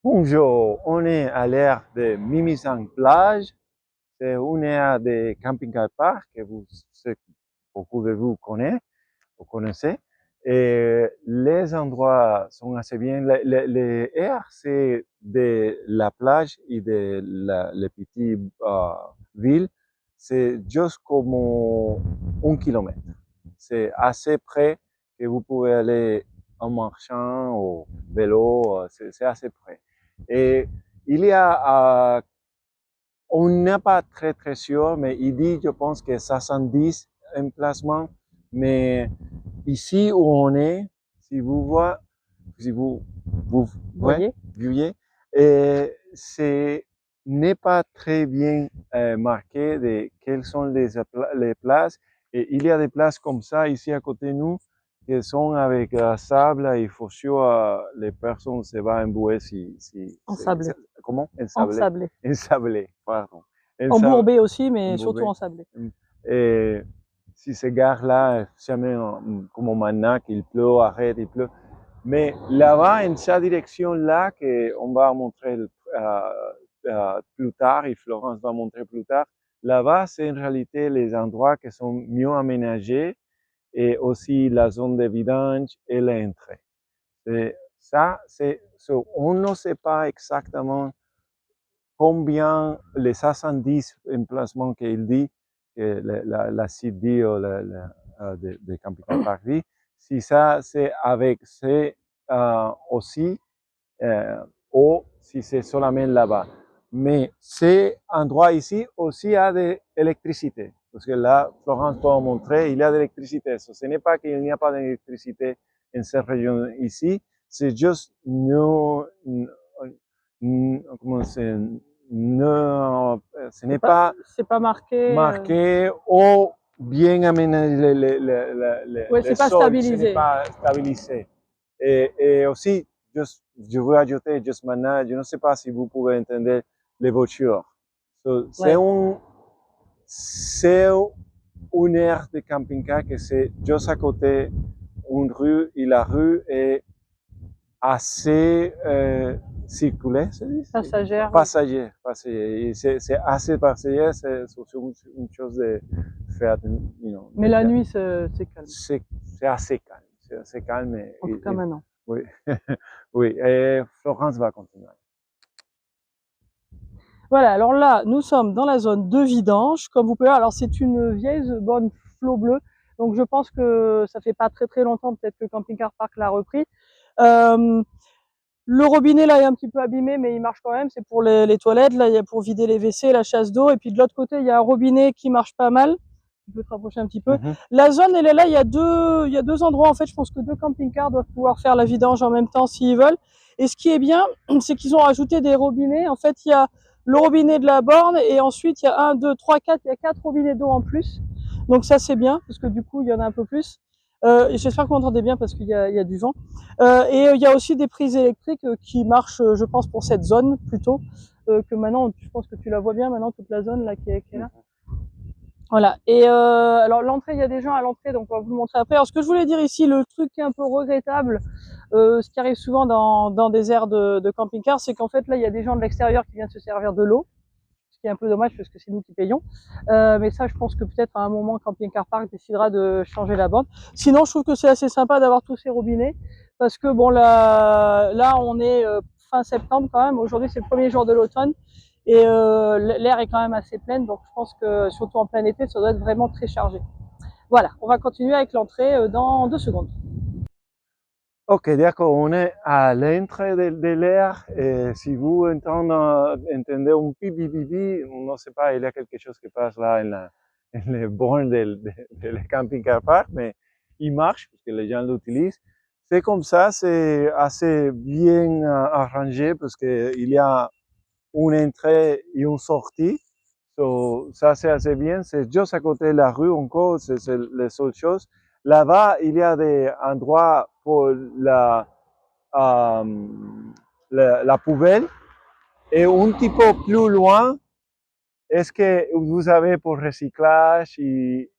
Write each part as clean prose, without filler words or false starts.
Bonjour, on est à l'aire de Mimizan Plage. C'est une aire de camping-car park que beaucoup de vous connaissez. Et les endroits sont assez bien. Les aires, c'est de la plage et de les petites villes. C'est juste comme 1 kilomètre. C'est assez près que vous pouvez aller en marchant ou vélo. C'est assez près. Et il y a, on n'est pas très sûr, mais il dit, je pense que 70 emplacements. Mais ici où on est, si vous voyez, si vous Voyez? voyez, et c'est n'est pas très bien marqué de quelles sont les places. Et il y a des places comme ça ici à côté de nous qui sont avec sable. Il faut sûr les personnes se vont embouer Ensablé. comment? Ensablé. Ensablé. Ensablé, pardon. Ensablé. Embourbé aussi, mais surtout Embourbé. ensablé. Et si ces gars-là, jamais comme maintenant qu'il pleut, arrête, il pleut. Mais là-bas, en cette direction-là, qu'on va montrer plus tard, et Florence va montrer plus tard, là-bas, c'est en réalité les endroits qui sont mieux aménagés et aussi la zone de vidange et l'entrée. Ça, on ne sait pas exactement combien les 70 emplacements qu'il dit, que la site dit, ou de Camping Park dit, si ça c'est avec ces aussi, ou si c'est seulement là-bas. Mais ces endroits ici aussi a de l'électricité. Parce que là, Florence peut montrer, il y a de l'électricité. Ce n'est pas qu'il n'y a pas d'électricité en cette région ici, c'est juste comment c'est, ce n'est pas C'est pas marqué. marqué ou bien aménagé Ouais, le c'est pas sol, ce n'est stabilisé. pas stabilisé. Et aussi, je veux ajouter juste maintenant, je ne sais pas si vous pouvez entendre les voitures. So, Ouais. c'est une aire de camping-car que c'est juste à côté une rue et la rue est assez circulaire, c'est dit? Passagère, oui. Passager. C'est assez passager, c'est une chose de faire, Mais la nuit, c'est calme. c'est assez calme. C'est assez calme. En tout cas, maintenant. Oui, oui. Et Florence va continuer. Voilà, alors là, nous sommes dans la zone de vidange, comme vous pouvez voir. Alors, c'est une vieille bonne flot bleu. Donc, je pense que ça fait pas très longtemps, peut-être que Camping Car Park l'a repris. Euh, Le robinet là est un petit peu abîmé, mais il marche quand même. C'est pour les toilettes. Là, il y a pour vider les WC, la chasse d'eau. Et puis de l'autre côté, il y a un robinet qui marche pas mal. Tu peux te rapprocher un petit peu. Mhm. La zone, elle est là. Il y a deux endroits. En fait, je pense que deux camping-cars doivent pouvoir faire la vidange en même temps s'ils veulent. Et ce qui est bien, c'est qu'ils ont rajouté des robinets. En fait, il y a le robinet de la borne et ensuite il y a un, deux, trois, quatre. Il y a quatre robinets d'eau en plus. Donc ça, c'est bien parce que du coup, il y en a un peu plus. Et j'espère que vous m'entendez bien parce qu'il y a du vent. Et il y a aussi des prises électriques qui marchent, je pense, pour cette zone plutôt que maintenant. Je pense que tu la vois bien maintenant toute la zone là qui est là. Voilà. Et alors l'entrée, il y a des gens à l'entrée, donc on va vous le montrer après. Alors ce que je voulais dire ici, le truc qui est un peu regrettable, ce qui arrive souvent dans des aires de camping-car, c'est qu'en fait là, il y a des gens de l'extérieur qui viennent se servir de l'eau, ce qui est un peu dommage parce que c'est nous qui payons. Mais ça, je pense que peut-être à un moment, Camping Car Park décidera de changer la bande. Sinon, je trouve que c'est assez sympa d'avoir tous ces robinets parce que bon, là on est fin septembre quand même. Aujourd'hui, c'est le premier jour de l'automne et l'air est quand même assez pleine. Donc, je pense que surtout en plein été, ça doit être vraiment très chargé. Voilà, on va continuer avec l'entrée dans 2 secondes. Ok, d'accord, on est à l'entrée de l'air et si vous entendez un pipi pipi, on ne sait pas, il y a quelque chose qui passe là en les bornes de camping-car park, mais il marche parce que les gens l'utilisent. C'est comme ça, c'est assez bien arrangé parce qu'il y a une entrée et une sortie. So, ça, c'est assez bien. C'est juste à côté de la rue encore, c'est la seule chose. Là-bas, il y a des endroits pour euh, la poubelle. Et un petit peu plus loin, est-ce que vous avez pour recyclage et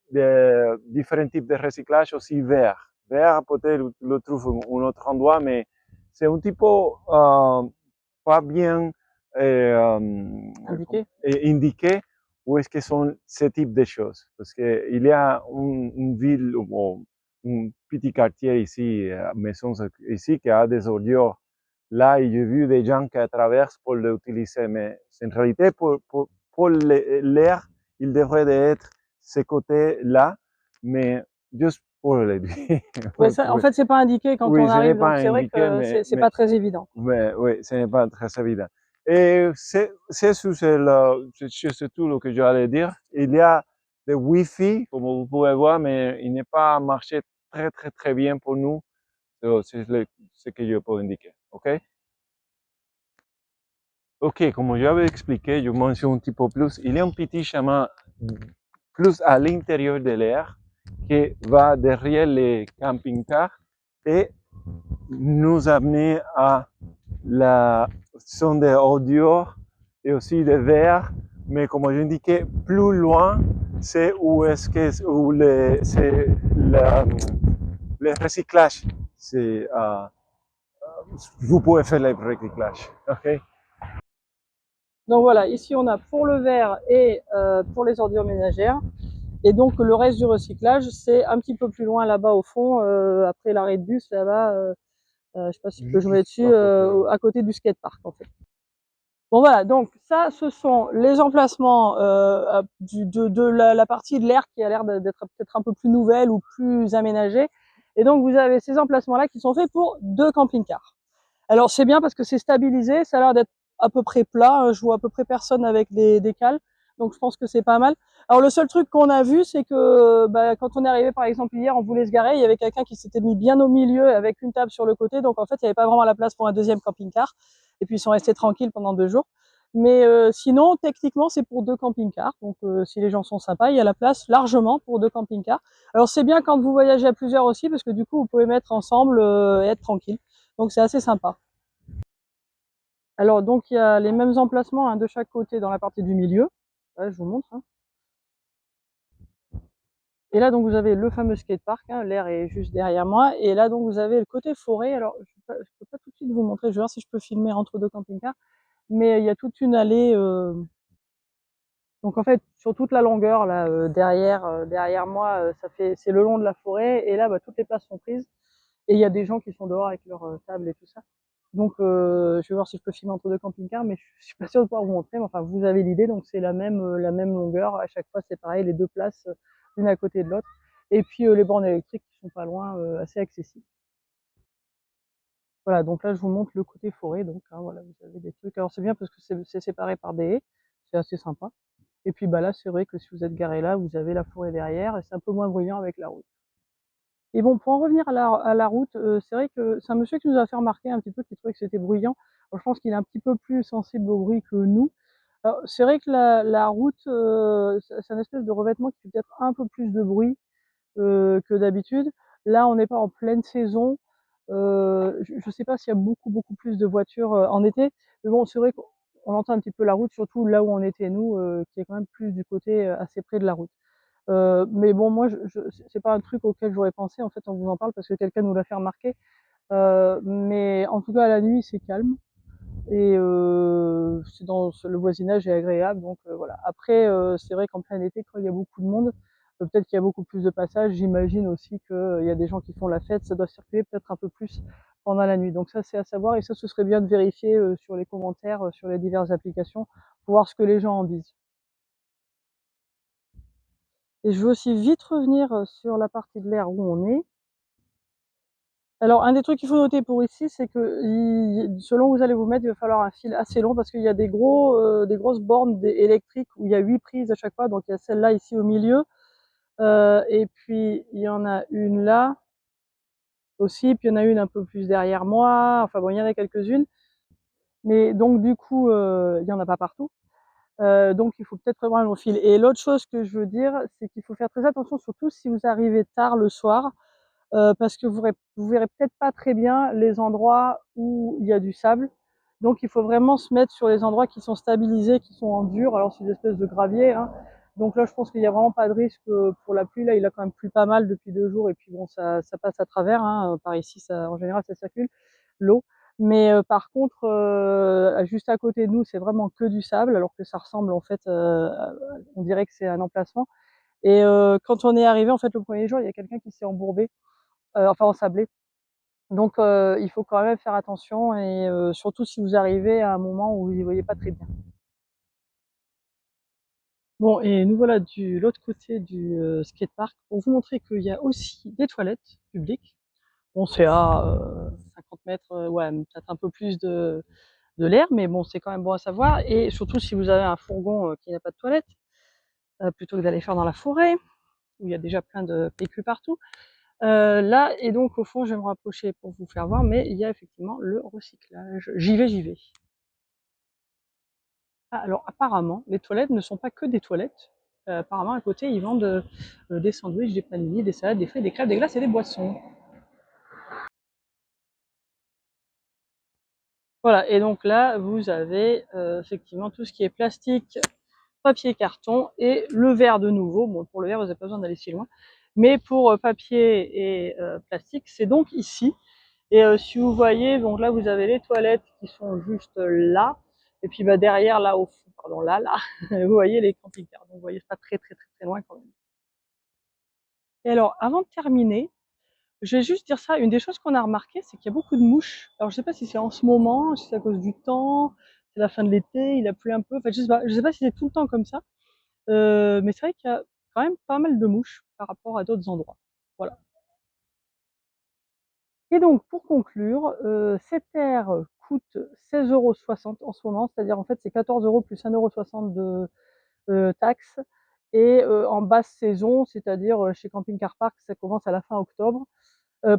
différents types de recyclage aussi vert. Vert, peut-être le trouve un autre endroit, mais c'est un petit peu pas bien indiqué où est-ce que sont ces types de choses. Parce qu'il y a une ville, ou un petit quartier ici, maisons ici, qui a des ordures là, et j'ai vu des gens qui traversent pour l'utiliser. Mais en réalité, pour l'air, il devrait être ce côté-là, mais juste pour le dire. Ouais, ça, en fait, c'est pas indiqué quand Oui, on ce n'est arrive, donc pas c'est vrai indiqué, que c'est pas très évident. mais oui, ce n'est pas très évident. Et c'est surtout ce que j'allais dire. Il y a des Wi-Fi, comme vous pouvez voir, mais il n'est pas marché très bien pour nous. C'est ce que je peux indiquer. OK? OK, comme j'avais expliqué, je mentionne un petit peu plus. Il y a un petit chemin plus à l'intérieur de l'air qui va derrière les camping-cars et nous amener à la zone d'audio et aussi de verre, mais comme j'indiquais, plus loin, c'est où est-ce que où c'est le recyclage. C'est, vous pouvez faire le recyclage, ok? Donc voilà, ici on a pour le verre et pour les ordures ménagères. Et donc le reste du recyclage, c'est un petit peu plus loin là-bas au fond, après l'arrêt de bus là-bas. Je sais pas si je peux jouer dessus, à côté du skatepark en fait. Bon voilà, donc ça, ce sont les emplacements de la partie de l'air qui a l'air d'être peut-être un peu plus nouvelle ou plus aménagée. Et donc vous avez ces emplacements-là qui sont faits pour 2 camping-cars. Alors c'est bien parce que c'est stabilisé, ça a l'air d'être à peu près plat, je vois à peu près personne avec des cales, donc je pense que c'est pas mal. Alors le seul truc qu'on a vu, c'est que quand on est arrivé par exemple hier, on voulait se garer, il y avait quelqu'un qui s'était mis bien au milieu avec une table sur le côté, donc en fait il n'y avait pas vraiment la place pour un deuxième camping-car, et puis ils sont restés tranquilles pendant 2 jours. Mais sinon, techniquement, c'est pour 2 camping-cars, donc si les gens sont sympas, il y a la place largement pour 2 camping-cars. Alors c'est bien quand vous voyagez à plusieurs aussi, parce que du coup vous pouvez mettre ensemble et être tranquille, donc c'est assez sympa. Alors donc il y a les mêmes emplacements, hein, de chaque côté dans la partie du milieu. Là, je vous montre. Hein. Et là donc vous avez le fameux skatepark, hein, l'air est juste derrière moi. Et là donc vous avez le côté forêt. Alors je peux pas tout de suite vous montrer, je vais voir si je peux filmer entre 2 camping-cars. Mais il y a toute une allée. Donc en fait sur toute la longueur là derrière moi, c'est le long de la forêt. Et là toutes les places sont prises. Et il y a des gens qui sont dehors avec leur table et tout ça. Donc je vais voir si je peux filmer entre 2 camping-cars, mais je suis pas sûre de pouvoir vous montrer. Mais enfin, vous avez l'idée, donc c'est la même longueur. À chaque fois, c'est pareil, les 2 places, l'une à côté de l'autre. Et puis les bornes électriques qui sont pas loin, assez accessibles. Voilà, donc là, je vous montre le côté forêt. Donc hein, voilà, vous avez des trucs. Alors c'est bien parce que c'est séparé par des haies, c'est assez sympa. Et puis là, c'est vrai que si vous êtes garé là, vous avez la forêt derrière et c'est un peu moins bruyant avec la route. Et bon, pour en revenir à la route, c'est vrai que c'est un monsieur qui nous a fait remarquer un petit peu qu'il trouvait que c'était bruyant. Alors, je pense qu'il est un petit peu plus sensible au bruit que nous. Alors, c'est vrai que la route, c'est un espèce de revêtement qui fait peut-être un peu plus de bruit que d'habitude. Là, on n'est pas en pleine saison. Je ne sais pas s'il y a beaucoup plus de voitures en été, mais bon, c'est vrai qu'on entend un petit peu la route, surtout là où on était nous, qui est quand même plus du côté assez près de la route. Mais bon, moi, c'est pas un truc auquel j'aurais pensé. En fait, on vous en parle parce que quelqu'un nous l'a fait remarquer. Mais en tout cas, la nuit, c'est calme et le voisinage est agréable. Donc voilà. Après, c'est vrai qu'en plein été, quand il y a beaucoup de monde, peut-être qu'il y a beaucoup plus de passages. J'imagine aussi qu'il y a des gens qui font la fête. Ça doit circuler peut-être un peu plus pendant la nuit. Donc ça, c'est à savoir. Et ça, ce serait bien de vérifier sur les commentaires, sur les diverses applications, pour voir ce que les gens en disent. Et je veux aussi vite revenir sur la partie de l'air où on est. Alors, un des trucs qu'il faut noter pour ici, c'est que selon où vous allez vous mettre, il va falloir un fil assez long parce qu'il y a des grosses bornes électriques où il y a 8 prises à chaque fois. Donc, il y a celle-là ici au milieu. Et puis, il y en a une là aussi. Puis, il y en a une un peu plus derrière moi. Enfin, bon, il y en a quelques-unes. Mais donc, du coup, il n'y en a pas partout. Donc, il faut peut-être prévoir un long fil. Et l'autre chose que je veux dire, c'est qu'il faut faire très attention, surtout si vous arrivez tard le soir. Parce que vous verrez peut-être pas très bien les endroits où il y a du sable. Donc il faut vraiment se mettre sur les endroits qui sont stabilisés, qui sont en dur. Alors c'est une espèce de gravier. Hein. Donc là, je pense qu'il n'y a vraiment pas de risque pour la pluie. Là, il a quand même plu pas mal depuis 2 jours. Et puis bon, ça passe à travers. Hein. Par ici, en général, ça circule, l'eau. Mais par contre, juste à côté de nous, c'est vraiment que du sable, alors que ça ressemble en fait, on dirait que c'est un emplacement. Et quand on est arrivé, en fait, le premier jour, il y a quelqu'un qui s'est embourbé, enfin ensablé. Donc il faut quand même faire attention et surtout si vous arrivez à un moment où vous y voyez pas très bien. Bon, et nous voilà de l'autre côté du skatepark pour vous montrer qu'il y a aussi des toilettes publiques. Bon, c'est à 50 mètres, ouais, peut-être un peu plus de l'air, mais bon, c'est quand même bon à savoir. Et surtout si vous avez un fourgon qui n'a pas de toilette, plutôt que d'aller faire dans la forêt, où il y a déjà plein de PQ partout. Là, et donc au fond, je vais me rapprocher pour vous faire voir, mais il y a effectivement le recyclage. J'y vais. Ah, alors apparemment, les toilettes ne sont pas que des toilettes. Apparemment, à côté, ils vendent des sandwichs, des paninis, des salades, des fruits, des crêpes, des glaces et des boissons. Voilà, et donc là, vous avez effectivement tout ce qui est plastique, papier, carton et le verre de nouveau. Bon, pour le verre, vous n'avez pas besoin d'aller si loin. Mais pour papier et plastique, c'est donc ici. Et si vous voyez, donc là, vous avez les toilettes qui sont juste là. Et puis bah, derrière, là, au fond, pardon, là, vous voyez les camping-cars. Donc vous voyez, c'est pas très loin quand même. Et alors, avant de terminer, je vais juste dire ça. Une des choses qu'on a remarqué, c'est qu'il y a beaucoup de mouches. Alors, je sais pas si c'est en ce moment, si c'est à cause du temps, c'est la fin de l'été, il a plu un peu. En fait, je sais pas. Je sais pas si c'est tout le temps comme ça. Mais c'est vrai qu'il y a quand même pas mal de mouches par rapport à d'autres endroits. Voilà. Et donc, pour conclure, cette aire coûte 16,60 € en ce moment, c'est-à-dire en fait c'est 14 € plus 1,60 € de taxes. Et en basse saison, c'est-à-dire chez Camping Car Park, ça commence à la fin octobre,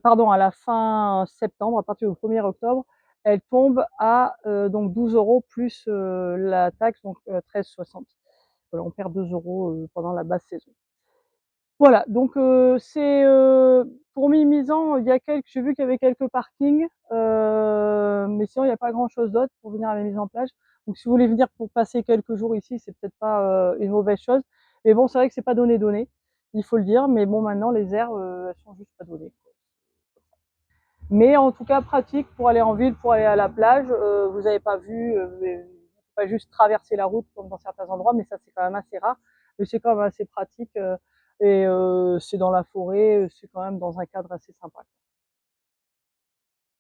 pardon, à la fin septembre, à partir du 1er octobre, elle tombe à donc 12 € plus la taxe, donc 13,60 €. Voilà, on perd 2 € pendant la basse saison. Voilà, donc c'est pour Mimizan, il y a quelques, j'ai vu qu'il y avait quelques parkings, mais sinon il n'y a pas grand chose d'autre pour venir à la mise en plage. Donc si vous voulez venir pour passer quelques jours ici, c'est peut-être pas une mauvaise chose. Mais bon, c'est vrai que c'est pas donné, il faut le dire. Mais bon, maintenant les aires, elles sont juste pas données. Mais en tout cas pratique pour aller en ville, pour aller à la plage. Vous n'avez pas vu, pas juste traverser la route comme dans certains endroits, mais ça c'est quand même assez rare. Mais c'est quand même assez pratique et c'est dans la forêt, c'est quand même dans un cadre assez sympa.